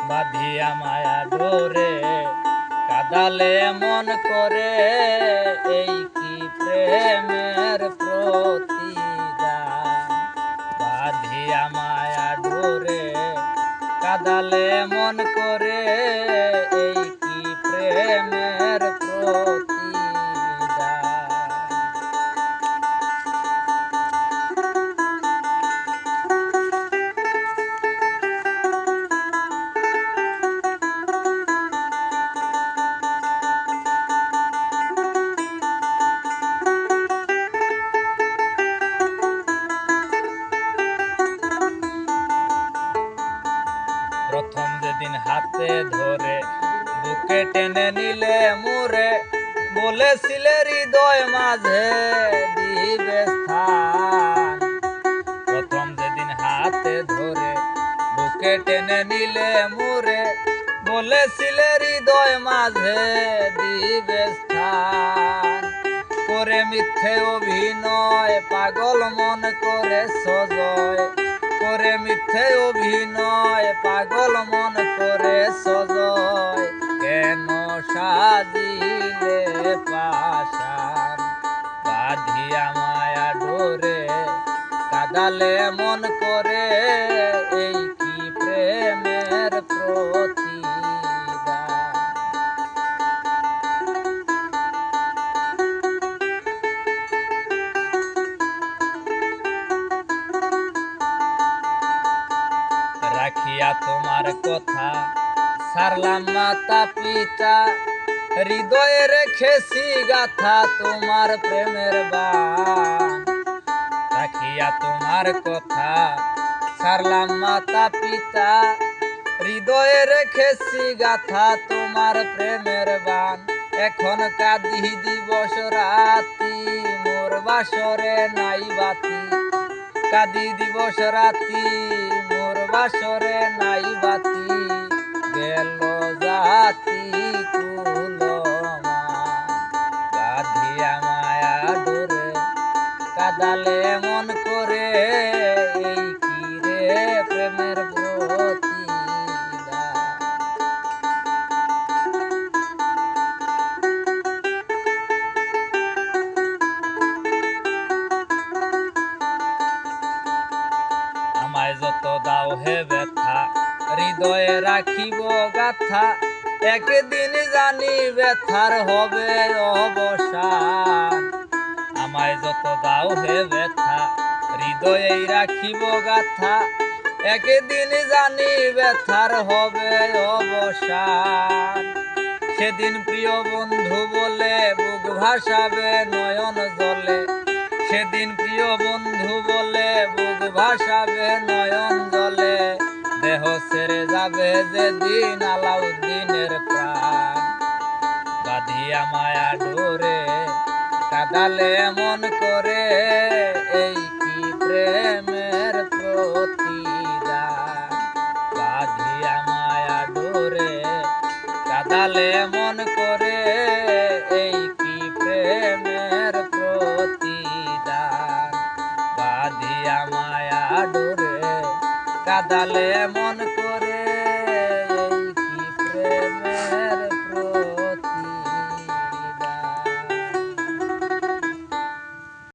বাঁধিয়া মায়া ডোরে কাদালে মন করে, এই কি প্রেমের প্রতিদান। বাঁধিয়া মায়া ডোরে কাদালে মন করে, এই কি প্রেমের প্রতিদান। প্রথম যেদিন হাতে ধরে বুকে টেনে নিলে মোরে, বলেছিলে হৃদয় মাঝে দিবে স্থান। প্রথম যেদিন হাতে ধরে বুকে টেনে নিলে মোরে, বলেছিলে হৃদয় মাঝে দিবে স্থান। করে মিথ্যে অভিনয় পাগল মন করে সজয়, করে মিথ্যে অভিনয় পাগল মন করে সজয়। কেন সাজিলে পাশান, বাঁধিয়া মায়া ডোরে কাদালে মন করে, এই কি প্রেমের প্রতিদান। রাখিয়া তোমার কথা সারলাম মাতা পিতা, হৃদয়ে রেখেছি গাথা তোমার প্রেমের বান। রাখিয়া তোমার কথা সারলাম মাতা পিতা, হৃদয়ে রেখেছি গাথা তোমার প্রেমের বান। এখন কাঁদি দিবস রাতি মোর বাসরে নাই বাতি, কাঁদি দিবস রাতি মোর বাসরে নাই বাতি। গেল জাতি কুলমান, বাঁধিয়া মায়া ডোরে কাদালে মন করে, এই কি রে প্রেমের প্রতিদান। আমায় যত দাও হে ব্যথা হৃদয়ে রাখিব গাথা, একদিন জানি ব্যথার হবে অবসান। আমায় যত দাও হে ব্যথা হৃদয়ে রাখিব গাথা, একদিন জানি ব্যথার হবে অবসান। সেদিন প্রিয় বন্ধু বলে বুক ভাসাবে নয়ন জলে, সেদিন প্রিয় বন্ধু বলে বুক ভাসাবে নয়ন জলে। দেহ ছেড়ে যাবে যেদিন আলাউদ্দিনের প্রাণ, বাঁধিয়া মায়া ডোরে কাদালে মন করে, এই কি প্রেমের প্রতিদান। বাঁধিয়া মায়া ডোরে কাদালে মন করে, এই কি প্রেমের প্রতিদান। বাঁধিয়া মায়া ডোরে কাদালে মন